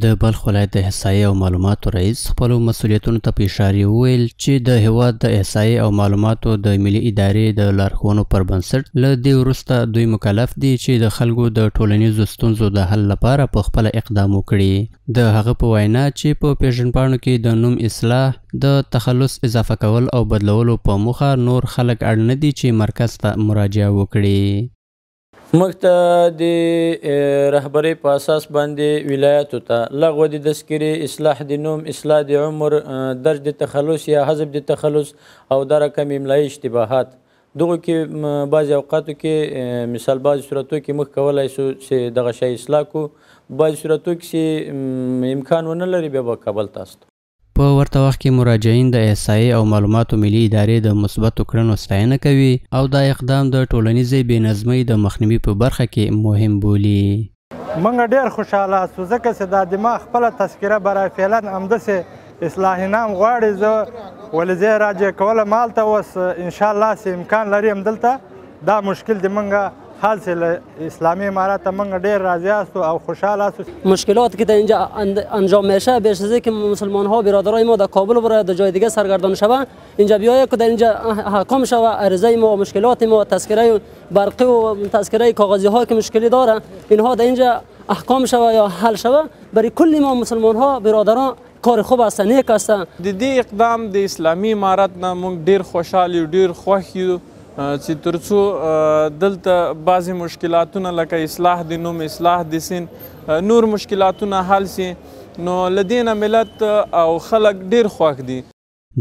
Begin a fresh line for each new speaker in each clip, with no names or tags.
د بلخ ولایت د احصایې او معلوماتو رئیس خپلو مسؤلیتونو ته په اشارې وویل چې د هیواد د احصایې او معلوماتو د ملي ادارې د لارښوونو پر بنسټ له دې وروسته دوی مکلف دي چې د خلکو د ټولنیزو ستونزو د حل لپاره په خپله اقدام وکړي. د هغه په وینا چې په پیژندپاڼو کې د نوم اصلاح، د تخلص اضافه کول او بدلولو په موخه نور خلک اړ نه دي چې مرکز ته مراجعه وکړي.
موږ ته د رهبرۍ په اساس باندې ولایاتو ته لغوه د تذکرې، اصلاح د نوم، اصلاح د عمر، درج د تخلص یا حذف د تخلص او دا رقم املایي اشتباهات. دغو کې بعضې اوقاتو کې مثال بعضې صورتو کې موږ کولی سو چې دغه شی اصلاح کړو، بعضې صورتو کې چې امکان ونه لري بیا به کابل ته استو.
په ورته وخت کې مراجعین د احصایې او معلوماتو ملي ادارې د مثبتو کړنو ستاینه کوي او دا اقدام د ټولنیزې بې نظمۍ د مخنیوي په برخه کې مهم بولي.
موږ ډېر خوشحاله یاستو ځکه چې دا دماغ خپله تذکره برای فعلا همداسې اصلاحي نام غواړي. زه ولې زه راجع کولم هلته اوس انشاءالله چې امکان لري همدلته دا مشکل د موږ حل سي. له اسلامی امارات موږ ډیر راضی هستیم او خوشحال هستیم.
مشکلاتی که در اینجا انجام میشه بیش از اینکه مسلمان ها برادرای ما در کابل برای در جای دیگه سرگردان شوند، اینجا بیاید که در اینجا حکم شود عرضه ما و مشکلات ما، تذکره برقی و تذکره کاغذی ها که مشکلی داره اینها در اینجا احکام شود یا حل شود. برای کل ما مسلمان ها برادران کار خوب است، نیک است.
د دې اقدام د اسلامي امارات نه موږ ډیر خوشحال یو، ډیر خوښ یو چې ترڅو دلته بعضې مشکلاتونه لکه اصلاح د نوم، اصلاح د سن، نور مشکلاتونه حل سي. نو له دې نه ملت او خلک ډیر خوښ دي.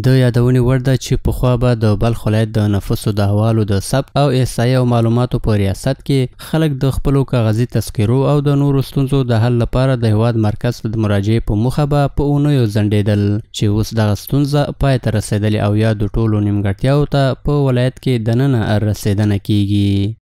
د یادونې وړ ده چې پخوا به د بلخ ولایت د نفوسو د احوالو د ثبت او احصایې او معلوماتو په ریاست کې خلک د خپلو کاغذي تذکرو او د نورو ستونزو د حل لپاره د هیواد مرکز ته د مراجعې په موخه به په اونیو ځنډېدل، چې اوس دغه ستونزه پای ته رسېدلې او یا د ټولو نیمګړتیاوو ته په ولایت کې دننه رسېدنه کیږي.